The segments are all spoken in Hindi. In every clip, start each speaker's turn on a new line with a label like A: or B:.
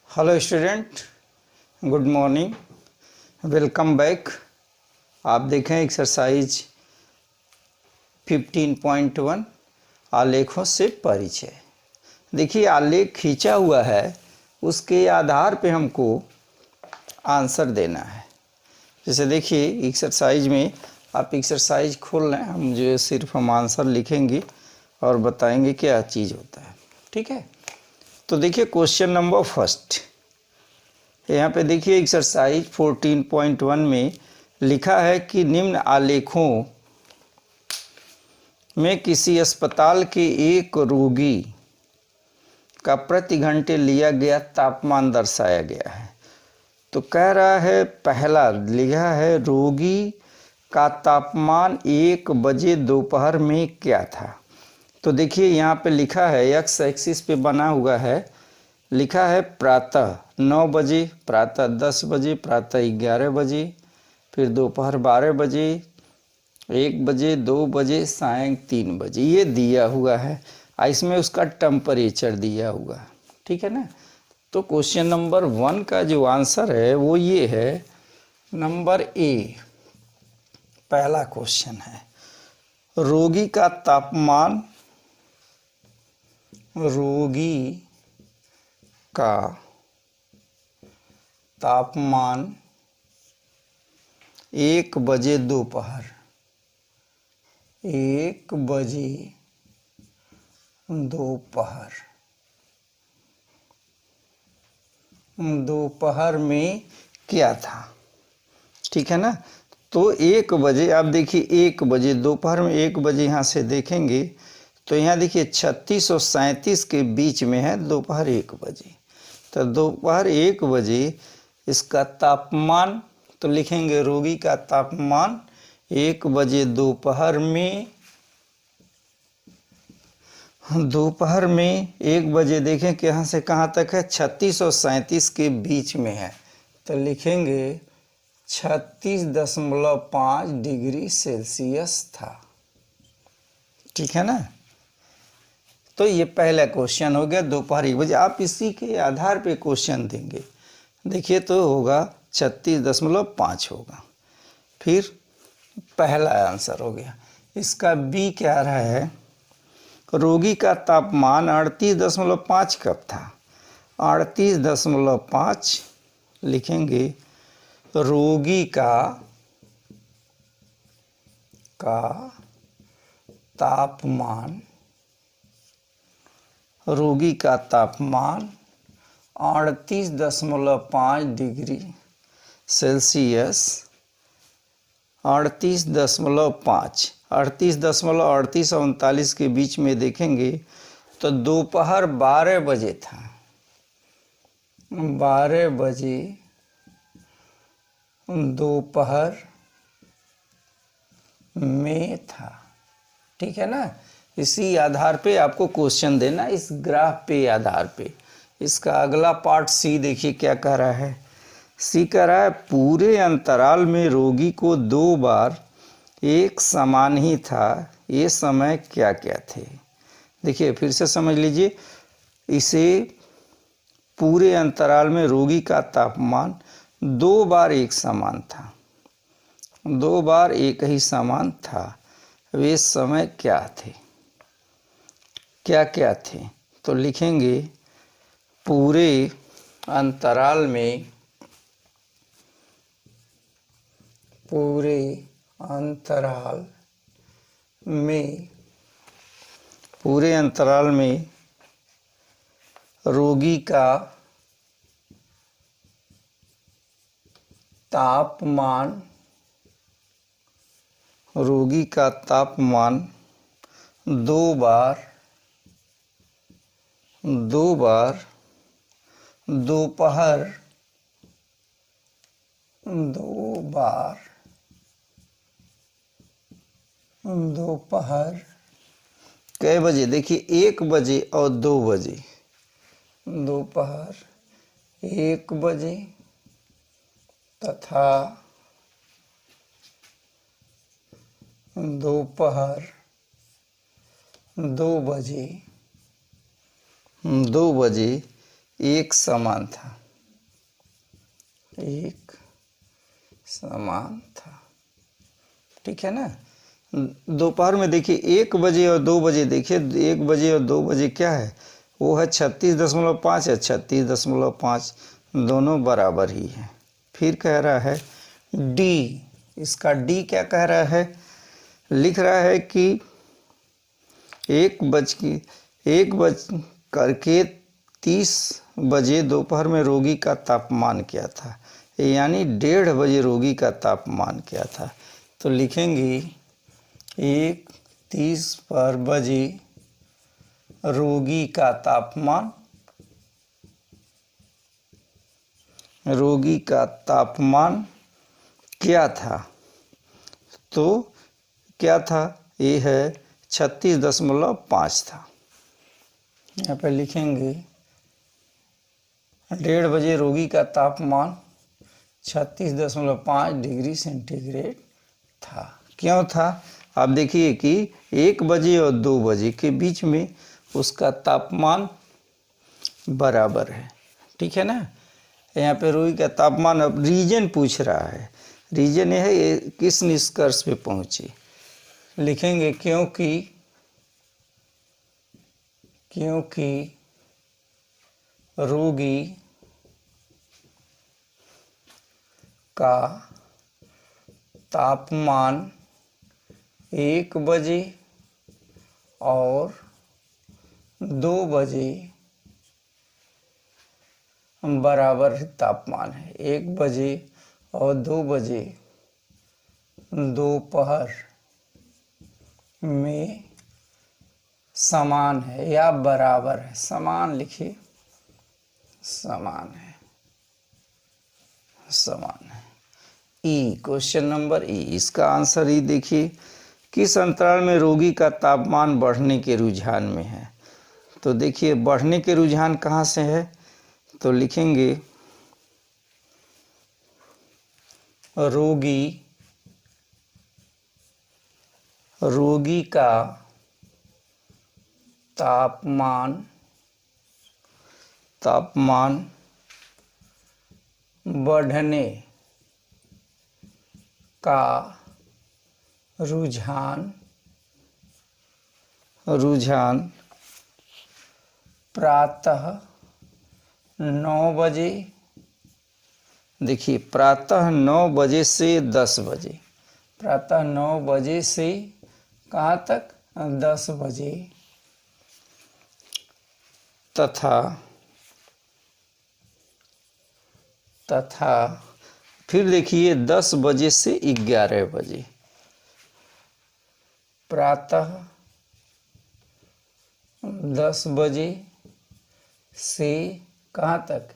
A: Hello student, good morning, welcome back. आप देखें एक्सरसाइज 15.1 आलेखों से परिचय। देखिए आलेख खींचा हुआ है, उसके आधार पे हमको आंसर देना है। जैसे देखिए एक्सरसाइज में आप एक्सरसाइज खोल लें, हम जो सिर्फ हम आंसर लिखेंगे और बताएंगे क्या चीज़ होता है। ठीक है, तो देखिए क्वेश्चन नंबर फर्स्ट, यहाँ पे देखिए एक्सरसाइज 14.1 में लिखा है कि निम्न आलेखों में किसी अस्पताल के एक रोगी का प्रति घंटे लिया गया तापमान दर्शाया गया है। तो कह रहा है, पहला लिखा है रोगी का तापमान 1 बजे दोपहर में क्या था। तो देखिए यहाँ पे लिखा है, एक्स एक्सिस पे बना हुआ है, लिखा है प्रातः 9 बजे, प्रातः 10 बजे, प्रातः 11 बजे, फिर दोपहर 12 बजे, 1 बजे, 2 बजे, सायं 3 बजे। ये दिया हुआ है, इसमें उसका टेम्परेचर दिया हुआ है। ठीक है ना। तो क्वेश्चन नंबर 1 का जो आंसर है वो ये है, नंबर ए, पहला क्वेश्चन है रोगी का तापमान, रोगी का तापमान 1 बजे दोपहर, 1 बजे दोपहर में क्या था। ठीक है ना। तो 1 बजे, आप देखिए 1 बजे दोपहर में, 1 बजे यहाँ से देखेंगे तो यहाँ देखिए 36 और 37 के बीच में है दोपहर 1 बजे। तो दोपहर 1 बजे इसका तापमान, तो लिखेंगे रोगी का तापमान 1 बजे दोपहर में, 1 बजे देखें कि यहाँ से कहाँ तक है, 36 और 37 के बीच में है। तो लिखेंगे 36.5 डिग्री सेल्सियस था। ठीक है ना। तो ये पहला क्वेश्चन हो गया दोपहर 1 बजे। आप इसी के आधार पे क्वेश्चन देंगे। देखिए तो होगा 36.5 होगा। फिर पहला आंसर हो गया। इसका बी क्या रहा है, रोगी का तापमान 38.5 कब था। 38.5 लिखेंगे, रोगी का तापमान, रोगी का तापमान 38.5 डिग्री सेल्सियस, 38.5, 38.38 के बीच में देखेंगे तो दोपहर 12 बजे था, 12 बजे दोपहर में था। ठीक है ना। इसी आधार पे आपको क्वेश्चन देना, इस ग्राफ पे आधार पे। इसका अगला पार्ट सी देखिए क्या कह रहा है। सी कह रहा है पूरे अंतराल में रोगी को 2 बार एक समान ही था, ये समय क्या क्या थे। देखिए फिर से समझ लीजिए, इसे पूरे अंतराल में रोगी का तापमान 2 बार एक समान था, 2 बार एक ही समान था, वे समय क्या थे, क्या क्या थे। तो लिखेंगे पूरे अंतराल में, पूरे अंतराल में, पूरे अंतराल में रोगी का तापमान, रोगी का तापमान 2 बार दोपहर, दोपहर कै बजे, देखिए 1 बजे और 2 बजे, दोपहर 1 बजे तथा दोपहर 2 बजे एक समान था। एक समान था। ठीक है ना। दोपहर में देखिए 1 बजे और 2 बजे, देखिए 1 बजे और 2 बजे क्या है, वो है 36.5 है 36.5, दोनों बराबर ही है। फिर कह रहा है डी, इसका डी क्या कह रहा है, लिख रहा है कि 1 बज करके 30 बजे दोपहर में रोगी का तापमान क्या था, यानी 1:30 बजे रोगी का तापमान क्या था। तो लिखेंगे 1:30 पर बजे रोगी का तापमान क्या था। तो क्या था, ये है 36.5 था। यहाँ पे लिखेंगे 1:30 बजे रोगी का तापमान 36.5 डिग्री सेंटीग्रेड था। क्यों था, आप देखिए कि 1 बजे और 2 बजे के बीच में उसका तापमान बराबर है। ठीक है ना। यहाँ पे रोगी का तापमान, अब रीजन पूछ रहा है, रीजन यह है ये किस निष्कर्ष पे पहुंची। लिखेंगे क्योंकि रोगी का तापमान 1 बजे और 2 बजे बराबर तापमान है। 1 बजे और 2 बजे दोपहर में समान है या बराबर है, समान लिखिए, समान है। ई, क्वेश्चन नंबर ई, इसका आंसर ई देखिए, किस अंतराल में रोगी का तापमान बढ़ने के रुझान में है। तो देखिए बढ़ने के रुझान कहाँ से है, तो लिखेंगे रोगी का तापमान बढ़ने का रुझान प्रातः 9 बजे, देखिए प्रातः 9 बजे से 10 बजे, प्रातः 9 बजे से कहाँ तक, 10 बजे, तथा फिर देखिए 10 बजे से 11 बजे, प्रातः 10 बजे से कहाँ तक,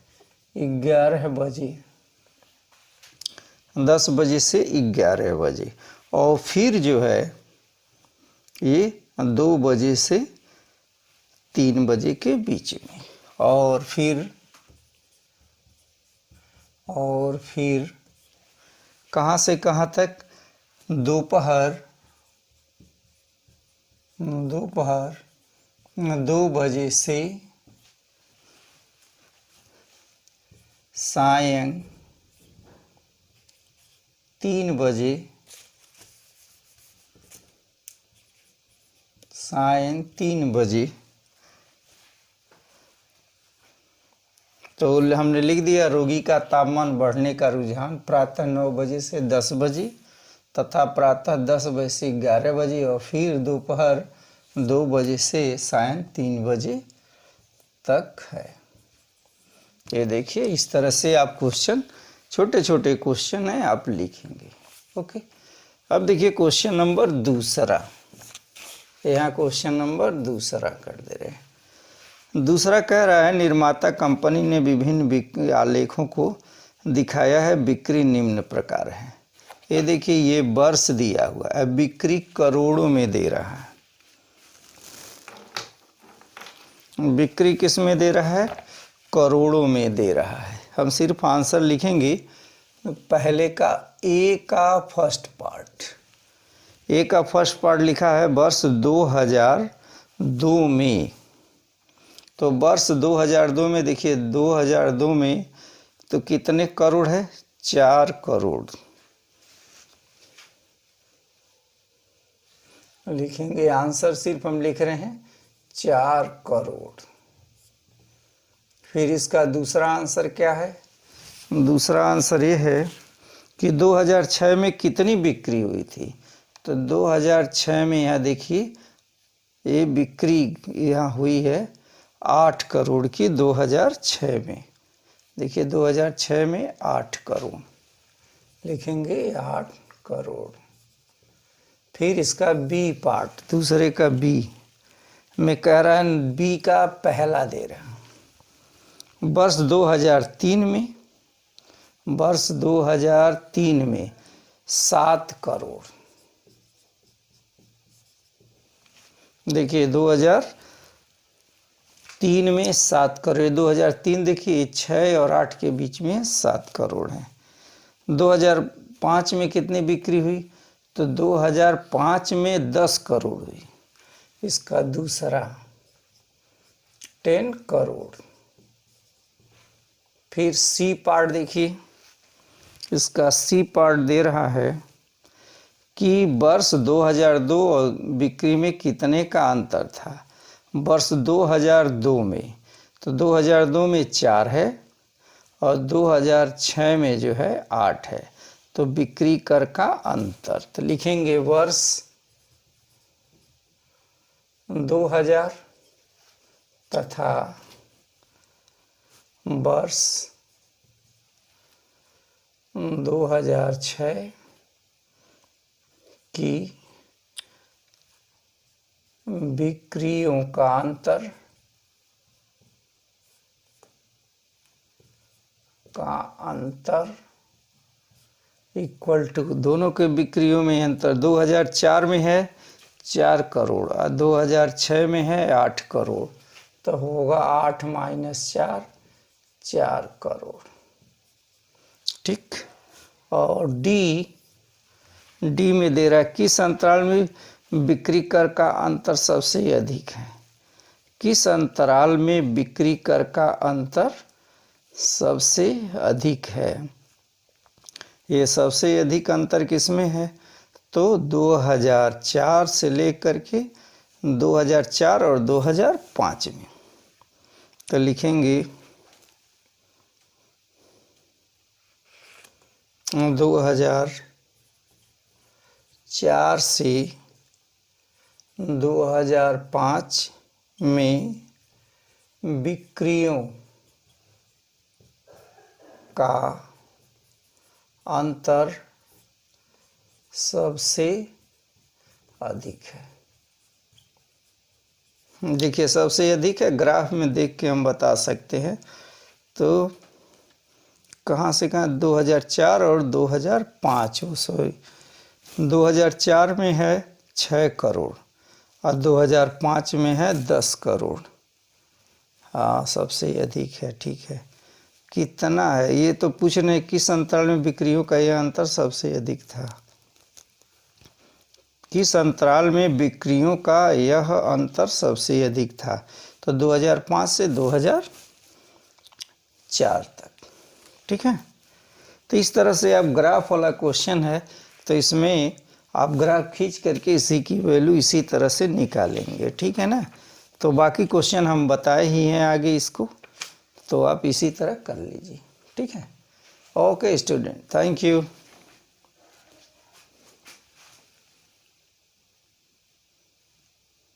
A: 11 बजे, 10 बजे से 11 बजे, और फिर जो है ये 2 बजे से 3 बजे के बीच में, और फिर कहाँ से कहाँ तक, दोपहर 2 बजे से सायं 3 बजे, तो हमने लिख दिया रोगी का तापमान बढ़ने का रुझान प्रातः 9 बजे से 10 बजे तथा प्रातः 10 बजे से 11 बजे, और फिर दोपहर 2 बजे से सायं 3 बजे तक है। ये देखिए इस तरह से आप क्वेश्चन, छोटे छोटे क्वेश्चन हैं, आप लिखेंगे। ओके, अब देखिए क्वेश्चन नंबर दूसरा, यहाँ क्वेश्चन नंबर दूसरा कर दे रहे हैं। दूसरा कह रहा है निर्माता कंपनी ने विभिन्न आलेखों को दिखाया है, बिक्री निम्न प्रकार है। ये देखिए ये वर्ष दिया हुआ है, बिक्री करोड़ों में दे रहा है, बिक्री किस में दे रहा है, करोड़ों में दे रहा है। हम सिर्फ आंसर लिखेंगे पहले का, ए का फर्स्ट पार्ट, ए का फर्स्ट पार्ट लिखा है वर्ष 2002 में, तो वर्ष 2002 में देखिए 2002 में तो कितने करोड़ है? 4 करोड़। लिखेंगे आंसर, सिर्फ हम लिख रहे हैं 4 करोड़। फिर इसका दूसरा आंसर क्या है? दूसरा आंसर ये है कि 2006 में कितनी बिक्री हुई थी। तो 2006 में यहाँ देखिए ये बिक्री यहाँ हुई है 8 करोड़ की 2006 में। देखिए 2006 में 8 करोड़, लिखेंगे 8 करोड़। फिर इसका बी पार्ट, दूसरे का बी में कह रहा है, बी का पहला दे रहा है वर्ष 2003 में, वर्ष 2003 में 7 करोड़। देखिए 2003 में 7 करोड़, 2003 देखिए 6 और 8 के बीच में 7 करोड़ है। 2005 में कितनी बिक्री हुई? तो 2005 में 10 करोड़ हुई। इसका दूसरा 10 करोड़। फिर सी पार्ट देखिए, इसका सी पार्ट दे रहा है कि वर्ष 2002 और बिक्री में कितने का अंतर था। वर्ष 2002 में, तो 2002 में 4 है और 2006 में जो है 8 है। तो बिक्री कर का अंतर, तो लिखेंगे वर्ष 2000 तथा वर्ष 2006 की बिक्रियों का अंतर इक्वल टू, दोनों के बिक्रियों में अंतर 2004 में है 4 करोड़ और 2006 में है 8 करोड़, तो होगा 8 माइनस 4, 4 करोड़। ठीक। और डी में दे रहा है किस अंतराल में बिक्री कर का अंतर सबसे अधिक है। किस अंतराल में बिक्री कर का अंतर सबसे अधिक है। ये सबसे अधिक अंतर किसमें है? तो 2004 से लेकर के 2004 और 2005 में। तो लिखेंगे 2004 से 2005 में बिक्रियों का अंतर सबसे अधिक है। देखिए सबसे अधिक है, ग्राफ में देख के हम बता सकते हैं। तो कहाँ से कहाँ? 2004 और 2005, सॉरी 2004 में है 6 करोड़ और 2005 में है 10 करोड़। हाँ सबसे अधिक है। ठीक है, कितना है ये तो पूछ रहे हैं, किस अंतराल में बिक्रियों का यह अंतर सबसे अधिक था। किस अंतराल में बिक्रियों का यह अंतर सबसे अधिक था? तो 2005 से 2004 तक। ठीक है, तो इस तरह से आप ग्राफ वाला क्वेश्चन है, तो इसमें आप ग्राफ खींच करके इसी की वैल्यू इसी तरह से निकालेंगे। ठीक है ना। तो बाकी क्वेश्चन हम बताए ही हैं आगे इसको, तो आप इसी तरह कर लीजिए। ठीक है, ओके स्टूडेंट, थैंक यू।